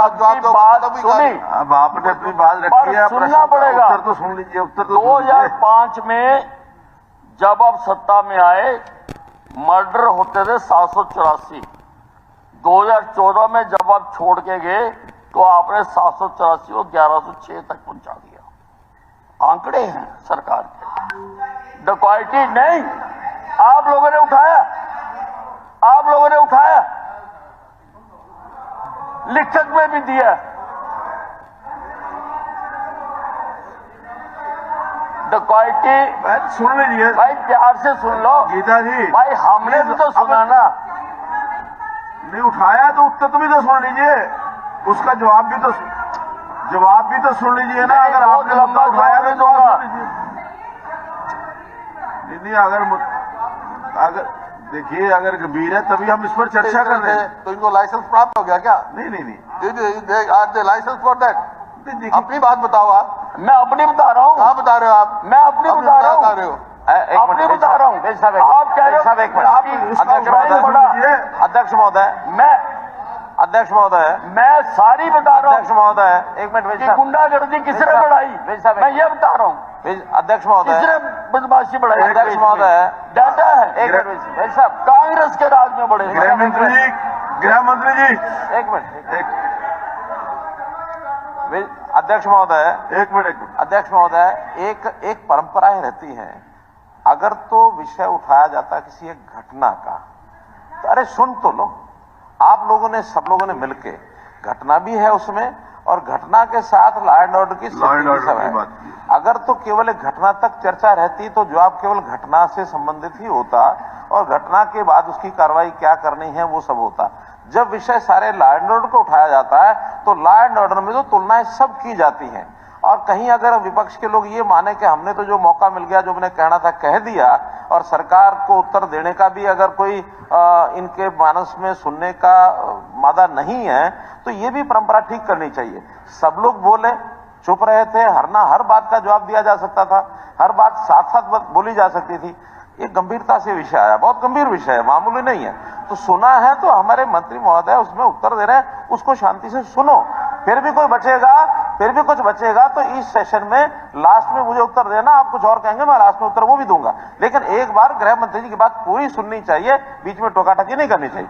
आपकी बात सुनी, अब आपने अपनी बात रखी है, सुनना पड़ेगा। उत्तर तो सुन लीजिए, उत्तर तो 2005 में जब आप सत्ता में आए मर्डर होते थे 784। 2014 में जब आप छोड़ के गए तो आपने 784 को 1106 तक पहुंचा दिया। आंकड़े हैं सरकार के। डकैती नहीं, आप लोगों ने उठाया, आप लोगों ने उठाया, लिखत में भी दिया। डकैती सुन लीजिए भाई, प्यार से सुन लो गीता जी। भाई, हमने भी तो सुना ना। नहीं उठाया तो उत्तर तो भी तो सुन लीजिए, उसका जवाब भी तो सुन लीजिए ना। अगर आपने मुद्दा उठाया तो जवाब सुन लीजिए। नहीं, अगर देखिए, अगर गंभीर है तभी हम इस पर चर्चा कर रहे हैं। तो इनको लाइसेंस प्राप्त हो गया क्या? नहीं। Are license for that? अपनी बात बताओ आप। मैं अपनी बता रहा हूँ। कहाँ बता रहे हो आप? मैं अपनी बता रहा हूँ, अपनी बता रहा हूँ। आप कह रहे हो अध्यक्ष महोदय, अध्यक्ष महोदय, मैं सारी बता रहा अध्यक्ष हूँ महोदय, एक मिनट कि गुंडागर्दी किसने बढ़ाई, मैं ये बता रहा हूँ। अध्यक्ष महोदय, किसने बदमाशी बढ़ाई? अध्यक्ष महोदय, डाटा है। एक मिनट भाई साहब, कांग्रेस के राज में बढ़े। गृह मंत्री जी, एक मिनट, अध्यक्ष महोदय, एक मिनट। अध्यक्ष महोदय, एक परंपराएं रहती हैं। अगर तो विषय उठाया जाता किसी एक घटना का, तो अरे सुन तो लो। आप लोगों ने, सब लोगों ने मिलके, घटना भी है उसमें और घटना के साथ लॉ एंड ऑर्डर की सब है। अगर तो केवल एक घटना तक चर्चा रहती तो जवाब केवल घटना से संबंधित ही होता और घटना के बाद उसकी कार्रवाई क्या करनी है वो सब होता। जब विषय सारे लॉ एंड ऑर्डर को उठाया जाता है तो लॉ एंड ऑर्डर में तो तुलनाएं सब की जाती हैं। और कहीं अगर विपक्ष के लोग ये माने कि हमने तो जो मौका मिल गया, जो मैंने कहना था कह दिया, और सरकार को उत्तर देने का भी अगर कोई इनके मानस में सुनने का मादा नहीं है, तो ये भी परंपरा ठीक करनी चाहिए। सब लोग बोले, चुप रहे थे, हर बात का जवाब दिया जा सकता था, हर बात साथ साथ बोली जा सकती थी। ये गंभीरता से विषय आया, बहुत गंभीर विषय है, मामूली नहीं है। तो सुना है तो हमारे मंत्री महोदय उसमें उत्तर दे रहे हैं, उसको शांति से सुनो। फिर भी कुछ बचेगा तो इस सेशन में लास्ट में मुझे उत्तर देना। आप कुछ और कहेंगे, मैं लास्ट में उत्तर वो भी दूंगा, लेकिन एक बार गृह मंत्री जी की बात पूरी सुननी चाहिए, बीच में टोकाटकी नहीं करनी चाहिए।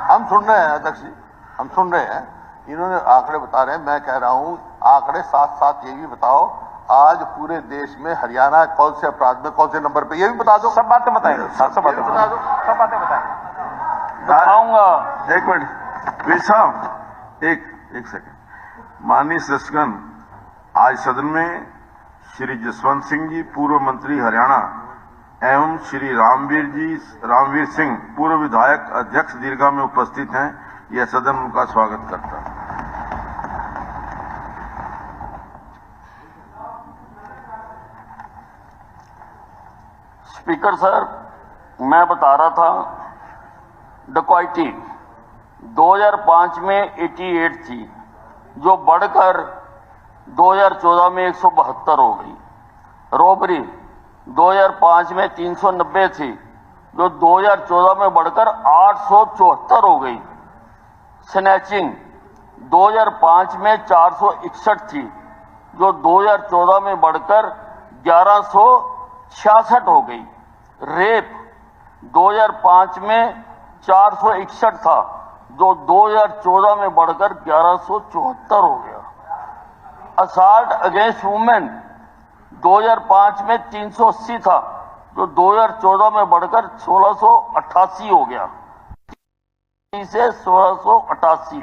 हम सुन रहे हैं अध्यक्ष जी, हम सुन रहे हैं। इन्होंने आंकड़े बता रहे हैं, मैं कह रहा हूं आंकड़े साथ साथ ये भी बताओ आज पूरे देश में हरियाणा कौन से अपराध में कौन से नंबर पे, ये भी बता दो। सब बातें बताएंगे, सब बातें बता दो, सब बातें बताएंगे, बताऊंगा। एक मिनट वीर साहब, एक सेकंड। माननीय सदस्यगण, आज सदन में श्री जसवंत सिंह जी, पूर्व मंत्री हरियाणा, एवं श्री रामवीर सिंह, पूर्व विधायक, अध्यक्ष दीर्घा में उपस्थित हैं। यह सदन उनका स्वागत करता है। स्पीकर सर, मैं बता रहा था, डकैती 2005 में 88 थी, जो बढ़कर 2014 में 172 हो गई। रॉबरी 2005 में 390 थी, जो 2014 में बढ़कर 874 हो गई। स्नैचिंग 2005 में 461 थी, जो 2014 में बढ़कर 1166 हो गई। रेप 2005 में 461 था, जो 2014 में बढ़कर 1174 हो गया। असॉल्ट अगेंस्ट वुमेन 2005 में 380 था, जो 2014 में बढ़कर 1688 हो गया, से 1688।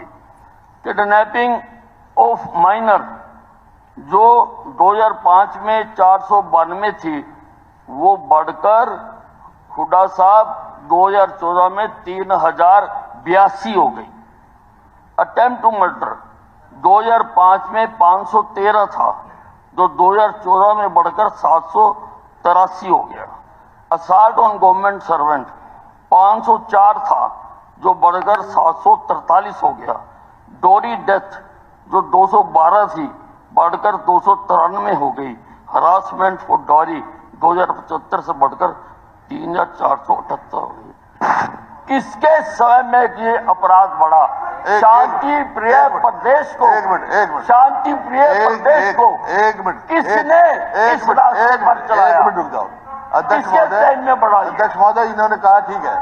किडनैपिंग ऑफ माइनर जो 2005 में 492 थी, वो बढ़कर हुड्डा साहब 2014 में 3082 हो गई। अटेम्प्ट टू मर्डर 2005 में 513 था, जो 2014 में बढ़कर 783 हो गया। असॉल्ट ऑन गवर्नमेंट सर्वेंट 504 था, जो बढ़कर 743 हो गया। डोरी डेथ जो 212 थी, बढ़कर 293 हो गई। हरासमेंट फॉर डॉरी 2075 से बढ़कर 3478 हो गई। किसके समय में ये अपराध बढ़ा? शांति प्रिय प्रदेश को, एक मिनट शांति प्रिय प्रदेश को एक मिनट किसने इस रास्ते पर चलाया? एक मिनट रुक जाओ अध्यक्ष किसके टाइम में बढ़ा? अध्यक्ष महोदय, इन्होंने कहा ठीक है,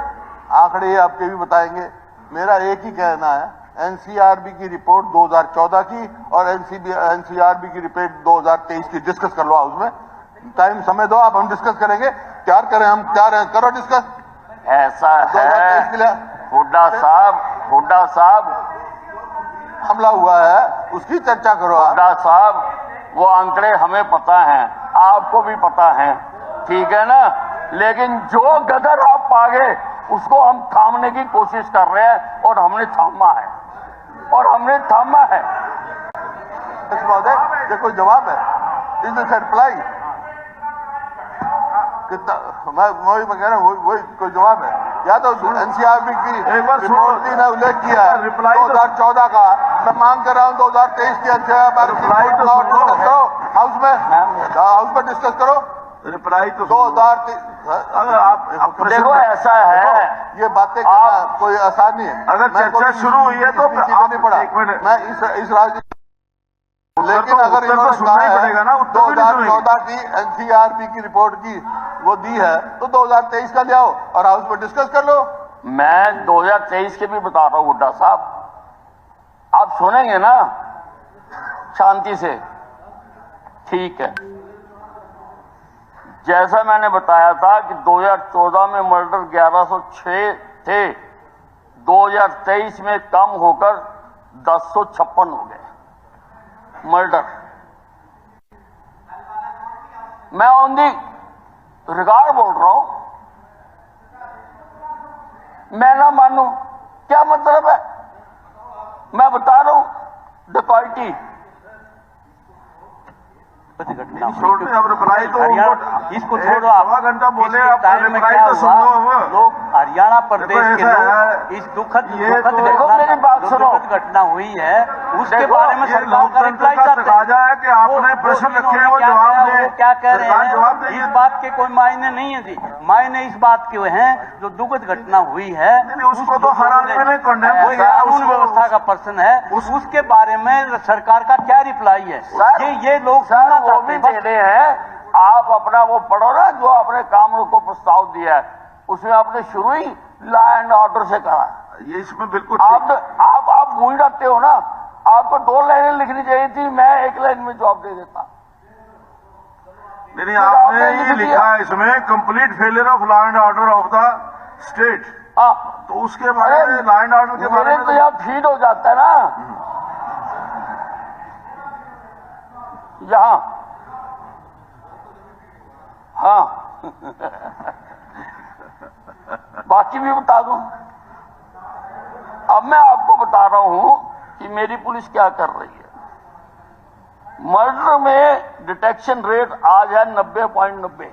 आंकड़े आपके भी बताएंगे। मेरा एक ही कहना है, एनसीआरबी की रिपोर्ट 2014 की और एनसीआरबी की रिपोर्ट 2023 की डिस्कस कर लो हाउस में। टाइम समय दो आप, हम डिस्कस करेंगे। तैयार करें, हम तैयार हैं, करो डिस्कस। ऐसा 2023 के लिए है हुड्डा साहब हमला हुआ है, उसकी चर्चा करो आप। हुड्डा साहब, वो आंकड़े हमें पता हैं, आपको भी पता है, ठीक है ना? लेकिन जो गदर आप पागे उसको हम थामने की कोशिश कर रहे हैं और हमने थामा है। महोदय, ये कोई जवाब है? Is this reply? कितना मैं कह रहा हूँ, वही कोई जवाब है? या तो एनसीआरबी की रिपोर्ट ने उल्लेख किया है 2014 का, मैं मांग कर रहा हूँ 2023 की हाउस में डिस्कस करो। रिप्लाई तो 2023 अगर आप देखो, ऐसा है, ये बातें करना कोई आसान नहीं है। अगर चर्चा शुरू हुई है तो नहीं पड़ा, मैं इस राजनीति, लेकिन अगर इन्होंने कहा है 2014 की एनसीआरबी की रिपोर्ट की वो दी है, तो 2023 का ले आओ और हाउस में डिस्कस कर लो। मैं 2023 के भी बता रहा हूं हुड्डा साहब, आप सुनेंगे ना शांति से? ठीक है। जैसा मैंने बताया था कि 2014 में मर्डर 1106 थे, 2023 में कम होकर 1056 हो गए मर्डर। मैं ऑन दी रिकॉर्ड बोल रहा हूं, मैं ना मानूं क्या मतलब है? मैं बता रहा हूं डकैती छोड़, अब रिप्लाई तो इसको छोड़ो, आधा घंटा बोले, आप रिप्लाई तो सुन लो। लोग हरियाणा प्रदेश के लोग इस दुखद घटना हुई है उसके बारे में सरकार का रिप्लाई चाहते हैं कि आपने प्रश्न रखे हैं वो जवाब दे। वो क्या कह रहे हैं, इस बात के कोई मायने नहीं है जी। मायने इस बात के हैं जो दुखद घटना हुई है उसको तो हर आदमी ने कंडेम किया, कानून व्यवस्था का प्रश्न है, उसके बारे में सरकार का क्या रिप्लाई है? ये लोग वो भी दे रहे हैं। आप अपना वो पढ़ो ना, जो आपने काम को प्रस्ताव दिया है, उसमें आपने शुरू ही लॉ एंड ऑर्डर से करा। ये इसमें बिल्कुल आप भूल जाते हो ना, आपको 2 लाइनें लिखनी चाहिए थी, मैं 1 लाइन में जवाब दे देता। नहीं, आपने ये लिखा है इसमें complete failure of law and order of the state, तो उसके बारे में लॉ एंड ऑर्डर के बारे में तो यहाँ फीड हो जाता है ना यहाँ। हाँ बाकी भी बता दूं। अब मैं आपको बता रहा हूं कि मेरी पुलिस क्या कर रही है। मर्डर में डिटेक्शन रेट आज है 90.90।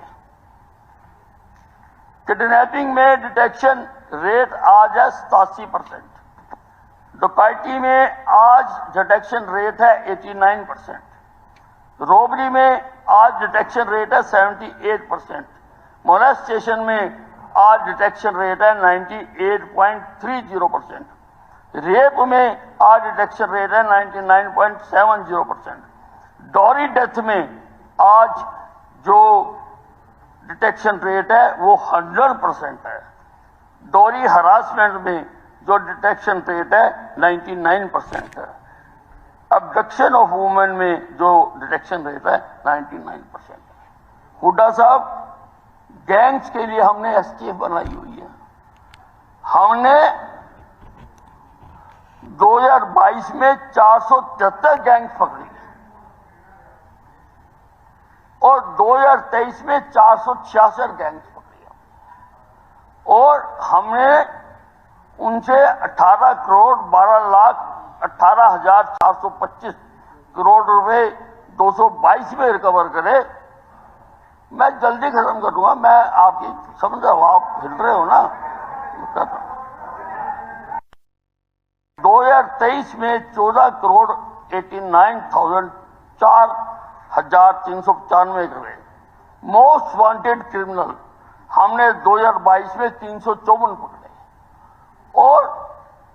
किडनैपिंग में डिटेक्शन रेट आज है 87%। डकैती में आज डिटेक्शन रेट है 89%। रॉबरी में आज डिटेक्शन रेट है 78%। मोलेस्टेशन में आज डिटेक्शन रेट है 98.30%। रेप में आज डिटेक्शन रेट है 99.70%। डॉरी डेथ में आज जो डिटेक्शन रेट है वो 100% है। डॉरी हरासमेंट में जो डिटेक्शन रेट है 99% है। अबडक्शन ऑफ वुमेन में जो डिटेक्शन रेट है 99%। हुड्डा साहब, गैंग्स के लिए हमने एसटीएफ बनाई हुई है। हमने 2022 में 473 गैंग्स पकड़ी और 2023 में 466 गैंग्स पकड़ी और हमने उनसे 18 करोड़ 12 लाख 18,425 करोड़ रुपए 222 में रिकवर करे। मैं जल्दी खत्म कर दूंगा, मैं आपकी समझ रहा हूं, आप हिल रहे हो ना। 2023 में 14 करोड़ 89,004,395 करे। मोस्ट वांटेड क्रिमिनल हमने 2022 में 354 पकड़े और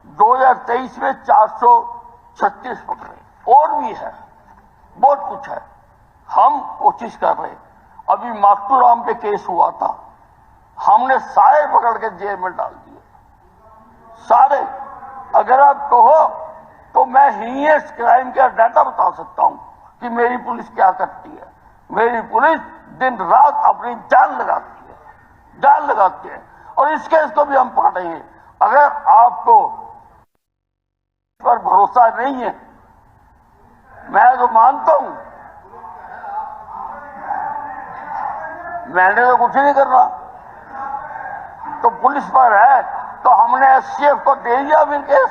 2023 में 436 पकड़े। और भी है, बहुत कुछ है, हम कोशिश कर रहे। अभी माक्टूराम पे केस हुआ था, हमने सारे पकड़ के जेल में डाल दिए, सारे। अगर आप कहो तो मैं हीनियस क्राइम का डाटा बता सकता हूं कि मेरी पुलिस क्या करती है। मेरी पुलिस दिन रात अपनी जान लगाती है, जान लगाती है। और इस केस को भी हम पकड़ेंगे। अगर आपको पर भरोसा नहीं है, मैं तो मानता हूं, मैंने तो कुछ नहीं कर रहा, तो पुलिस पर है तो हमने एसटीएफ को दे दिया फिर केस।